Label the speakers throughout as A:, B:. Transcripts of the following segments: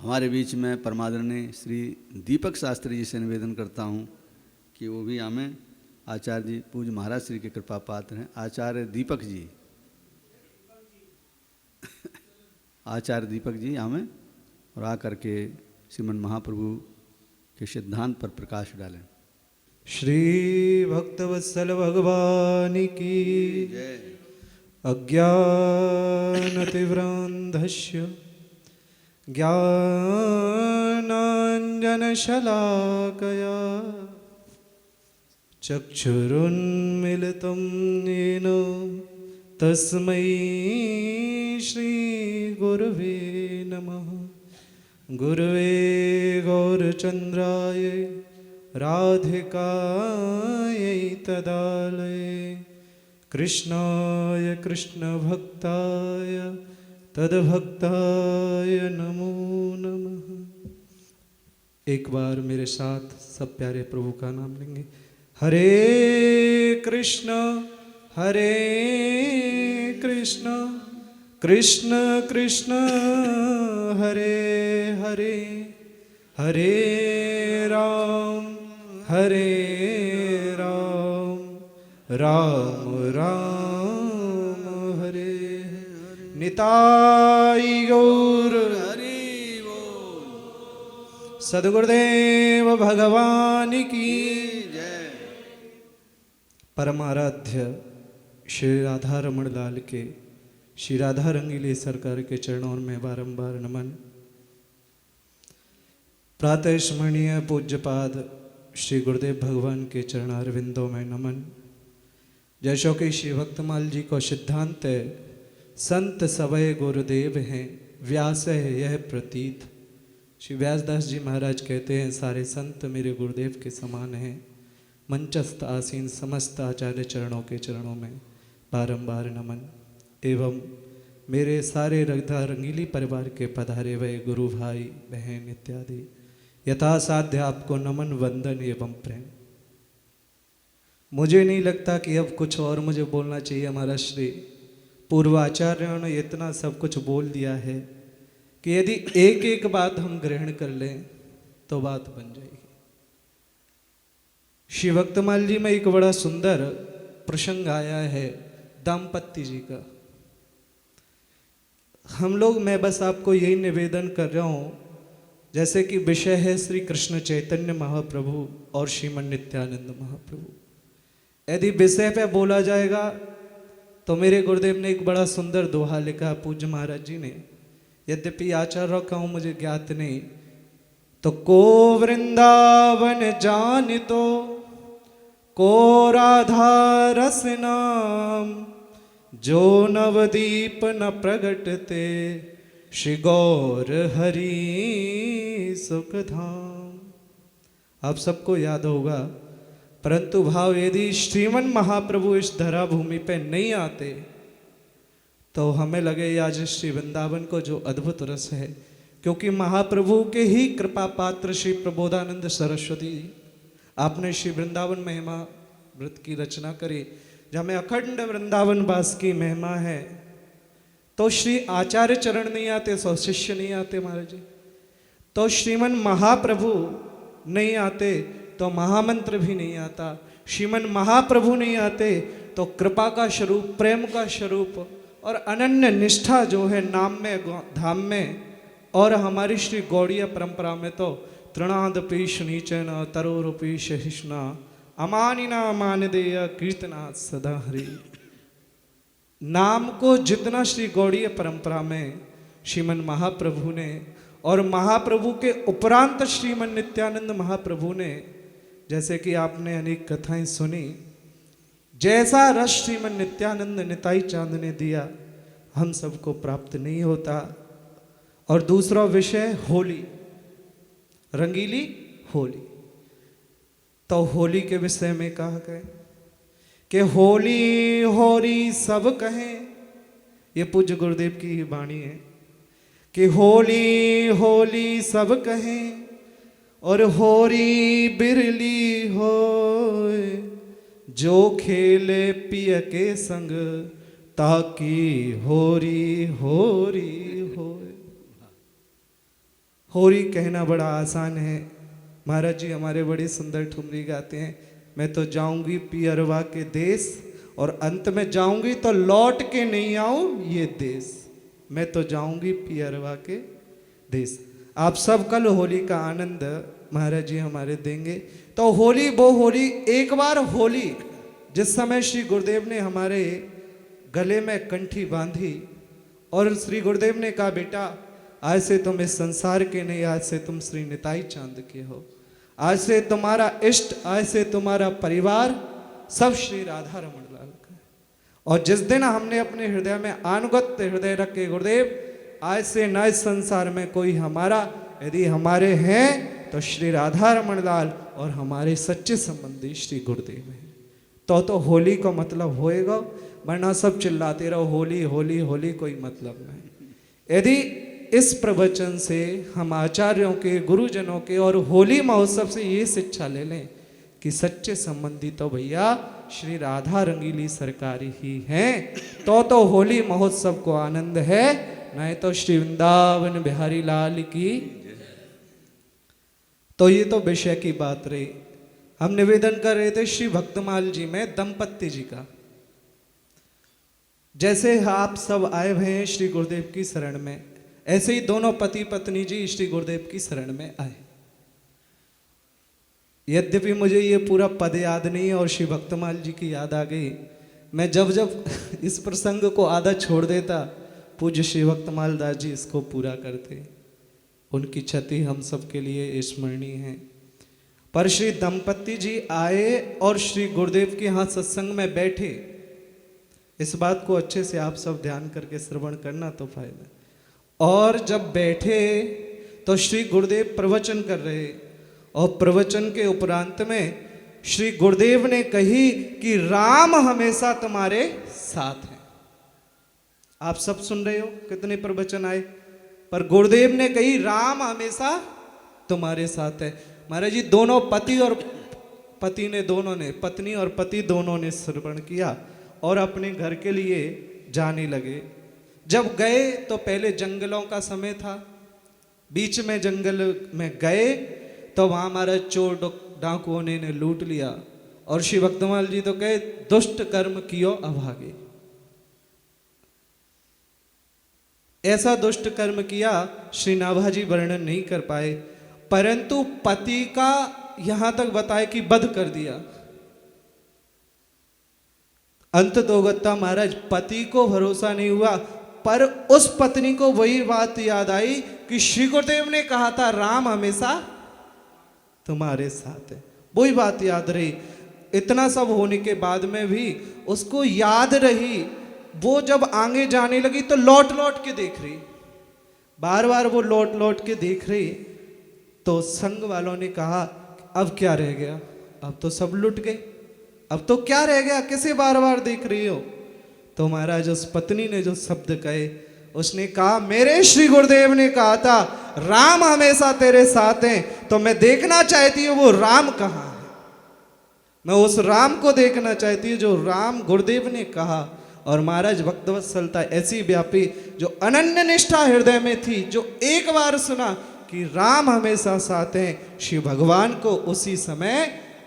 A: हमारे बीच में परमादरणीय श्री दीपक शास्त्री जी से निवेदन करता हूँ कि वो भी हमें आचार्य जी पूज्य महाराज श्री के कृपा पात्र हैं। आचार्य दीपक जी आचार्य दीपक जी हमें और आकर के श्रीमन महाप्रभु के सिद्धांत पर प्रकाश डालें।
B: श्री भक्तवत्सल भगवान की
A: जय।
B: अज्ञानतिव्रान्धस्य ज्ञानाञ्जनशलाकया चक्षुरुन्मिलितं येन तस्मै श्रीगुरवे नमः। गुरवे गौरचन्द्राय राधिकायै तदालये कृष्णाय कृष्णभक्ताय तद्भक्ताय नमो नमः। एक बार मेरे साथ सब प्यारे प्रभु का नाम लेंगे। हरे कृष्ण कृष्ण कृष्ण हरे हरे हरे राम राम राम हरे हरे। निताई गौर
A: हरि बोल।
B: सद्गुरुदेव भगवान की
A: जय।
B: परमाराध्य श्री राधा रमण लाल के श्री राधा रंगीली सरकार के चरणों में बारंबार नमन। प्रातः स्मरणीय पूज्यपाद श्री गुरुदेव भगवान के चरणारविंदों में नमन। जैसो कि श्री भक्तमाल जी को सिद्धांत है, संत सवय गुरुदेव हैं, व्यास है यह प्रतीत। श्री व्यासदास जी महाराज कहते हैं सारे संत मेरे गुरुदेव के समान हैं। मंचस्थ आसीन समस्त आचार्य चरणों के चरणों में बारंबार नमन। एवं मेरे सारे राधा रंगीली परिवार के पधारे हुए गुरु भाई बहन इत्यादि यथासाध्य आपको नमन वंदन एवं प्रेम। मुझे नहीं लगता कि अब कुछ और मुझे बोलना चाहिए। हमारा श्री पूर्वाचार्यों ने इतना सब कुछ बोल दिया है कि यदि एक एक बात हम ग्रहण कर लें तो बात बन जाएगी। श्री भक्तमाल जी में एक बड़ा सुंदर प्रसंग आया है दाम्पत्य जी का। हम लोग, मैं बस आपको यही निवेदन कर रहा हूँ, जैसे कि विषय है श्री कृष्ण चैतन्य महाप्रभु और श्रीमन नित्यानंद महाप्रभु। यदि विषय पे बोला जाएगा तो मेरे गुरुदेव ने एक बड़ा सुंदर दोहा लिखा पूज्य महाराज जी ने, यद्यपि आचार्यों का हूँ मुझे ज्ञात नहीं। तो को वृंदावन जान तो को राधा रस नाम, जो नवदीप न प्रगटते श्री गौर हरि सुखधाम। आप सबको याद होगा, परंतु भाव यदि श्रीमन महाप्रभु इस धरा भूमि पे नहीं आते तो हमें लगे आज श्री वृंदावन को जो अद्भुत रस है, क्योंकि महाप्रभु के ही कृपा पात्र श्री प्रबोधानंद सरस्वती आपने श्री वृंदावन महिमा व्रत की रचना करी, जहाँ में अखंड वृंदावन वास की महिमा है। तो श्री आचार्य चरण नहीं आते, सौ शिष्य नहीं आते महाराज जी, तो श्रीमन महाप्रभु नहीं आते तो महामंत्र भी नहीं आता। श्रीमन महाप्रभु नहीं आते तो कृपा का स्वरूप, प्रेम का स्वरूप और अनन्य निष्ठा जो है नाम में धाम में और हमारी श्री गौड़ीय परंपरा में तो तृणादपीश नीचन तरोरूपीश हिष्णा अमानिना मानदेय कीर्तना सदा हरि। नाम को जितना श्री गौड़ीय परंपरा में श्रीमन महाप्रभु ने और महाप्रभु के उपरांत श्रीमन नित्यानंद महाप्रभु ने, जैसे कि आपने अनेक कथाएं सुनी, जैसा रस श्रीमन नित्यानंद निताई चांद ने दिया हम सबको प्राप्त नहीं होता। और दूसरा विषय होली, रंगीली होली। तो होली के विषय में कहा गया कि होली होरी सब कहें, ये पूज्य गुरुदेव की ही वाणी है कि होली होली सब कहें और होरी बिरली होए, जो खेले पिय के संग ताकि होरी होरी होए। होली कहना बड़ा आसान है। महाराज जी हमारे बड़ी सुंदर ठुमरी गाते हैं, मैं तो जाऊंगी पियरवा के देश और अंत में जाऊंगी तो लौट के नहीं आऊं ये देश। मैं तो जाऊंगी पियरवा के देश। आप सब कल होली का आनंद महाराज जी हमारे देंगे। तो होली वो होली, एक बार होली जिस समय श्री गुरुदेव ने हमारे गले में कंठी बांधी और श्री गुरुदेव ने कहा बेटा आज से तुम इस संसार के नहीं, आज से तुम श्री निताई चांद के हो, आज से तुम्हारा इष्ट, आज से तुम्हारा परिवार सब श्री राधा रमण लाल का है। और जिस दिन हमने अपने हृदय में अनुगत हृदय रख के गुरुदेव आज से न इस संसार में कोई हमारा, यदि हमारे हैं तो श्री राधा रमण लाल और हमारे सच्चे संबंधी श्री गुरुदेव हैं। तो होली का मतलब होएगा, वरना सब चिल्लाते रहो होली होली होली, कोई मतलब नहीं। यदि इस प्रवचन से हम आचार्यों के, गुरुजनों के और होली महोत्सव से ये शिक्षा ले लें कि सच्चे संबंधी तो भैया श्री राधा रंगीली सरकार ही हैं, तो होली महोत्सव को आनंद है, नहीं तो श्री वृंदावन बिहारी लाल की। तो ये तो विषय की बात रही। हम निवेदन कर रहे थे श्री भक्तमाल जी में दंपत्ति जी का। जैसे आप सब आए हुए हैं श्री गुरुदेव की शरण में, ऐसे ही दोनों पति पत्नी जी श्री गुरुदेव की शरण में आए। यद्यपि मुझे ये पूरा पद याद नहीं है और श्री भक्तमाल जी की याद आ गई। मैं जब जब इस प्रसंग को आधा छोड़ देता, पूज्य श्री भक्तमाल दास जी इसको पूरा करते। उनकी क्षति हम सब के लिए स्मरणीय है। पर श्री दंपति जी आए और श्री गुरुदेव के यहाँ सत्संग में बैठे। इस बात को अच्छे से आप सब ध्यान करके श्रवण करना तो फायदा। और जब बैठे तो श्री गुरुदेव प्रवचन कर रहे और प्रवचन के उपरांत में श्री गुरुदेव ने कही कि राम हमेशा तुम्हारे साथ है। आप सब सुन रहे हो कितने प्रवचन आए, पर गुरुदेव ने कही राम हमेशा तुम्हारे साथ है। महाराज जी दोनों पति और पति ने, दोनों ने, पत्नी और पति दोनों ने श्रवण किया और अपने घर के लिए जाने लगे। जब गए तो पहले जंगलों का समय था, बीच में जंगल में गए तो वहां हमारा चोर डाकुओं ने लूट लिया और श्री भक्तमाल जी तो कहे दुष्ट कर्म कियो अभागे। ऐसा दुष्ट कर्म किया श्री नाभाजी वर्णन नहीं कर पाए, परंतु पति का यहां तक बताए कि वध कर दिया। अंत तो गत्ता महाराज पति को भरोसा नहीं हुआ, पर उस पत्नी को वही बात याद आई कि श्री गुरुदेव ने कहा था राम हमेशा तुम्हारे साथ है। वही बात याद रही। इतना सब होने के बाद में भी उसको याद रही। वो जब आगे जाने लगी तो लौट लौट के देख रही, बार बार वो लौट लौट के देख रही। तो संग वालों ने कहा अब क्या रह गया, अब तो सब लुट गए, अब तो क्या रह गया, किसे बार बार देख रही हो। तो महाराज उस पत्नी ने जो शब्द कहे, उसने कहा मेरे श्री गुरुदेव ने कहा था राम हमेशा तेरे साथ हैं, तो मैं देखना चाहती हूँ वो राम कहाँ है। मैं उस राम को देखना चाहती हूँ जो राम गुरुदेव ने कहा। और महाराज भक्तवत्सलता ऐसी व्यापी जो अनन्य निष्ठा हृदय में थी, जो एक बार सुना कि राम हमेशा साथ हैं, श्री भगवान को उसी समय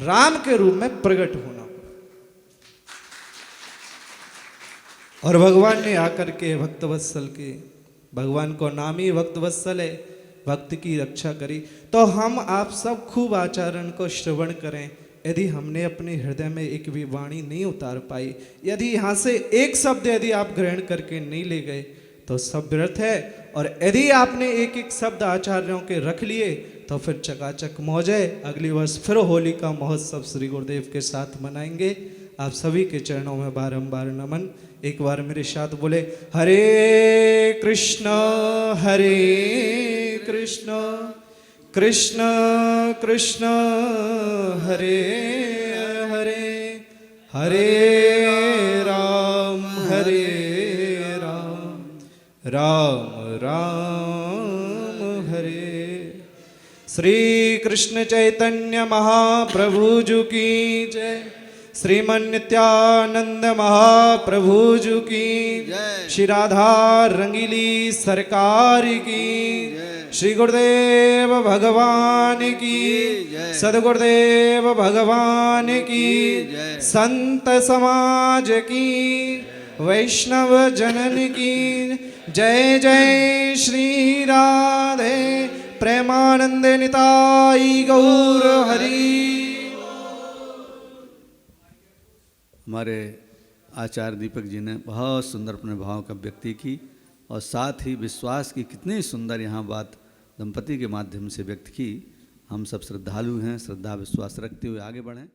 B: राम के रूप में प्रकट होना। और भगवान ने आकर के भक्तवत्सल के, भगवान को नाम ही भक्तवत्सल है, भक्त की रक्षा करी। तो हम आप सब खूब आचरण को श्रवण करें। यदि हमने अपने हृदय में एक भी वाणी नहीं उतार पाई, यदि यहाँ से एक शब्द यदि आप ग्रहण करके नहीं ले गए तो सब व्यर्थ है। और यदि आपने एक एक शब्द आचार्यों के रख लिए तो फिर चकाचक मौज है। अगली वर्ष फिर होली का महोत्सव श्री गुरुदेव के साथ मनाएंगे। आप सभी के चरणों में बारंबार नमन। एक बार मेरे साथ बोले हरे कृष्ण कृष्ण कृष्ण हरे हरे, हरे राम राम राम हरे। श्री कृष्ण चैतन्य महाप्रभु जी की जय। श्रीमन नित्यानंद महाप्रभु जी की, श्री राधा रंगीली सरकार की, श्री गुरुदेव भगवान की
A: जय।
B: सदगुरुदेव भगवान की
A: जय।
B: संत समाज की वैष्णव जनन की जय जय श्री राधे प्रेमानंद निताई गौर हरि।
A: हमारे आचार्य दीपक जी ने बहुत सुंदर अपने भाव का व्यक्ति की और साथ ही विश्वास की कितनी सुंदर यहाँ बात दंपति के माध्यम से व्यक्त की। हम सब श्रद्धालु हैं, श्रद्धा विश्वास रखते हुए आगे बढ़ें।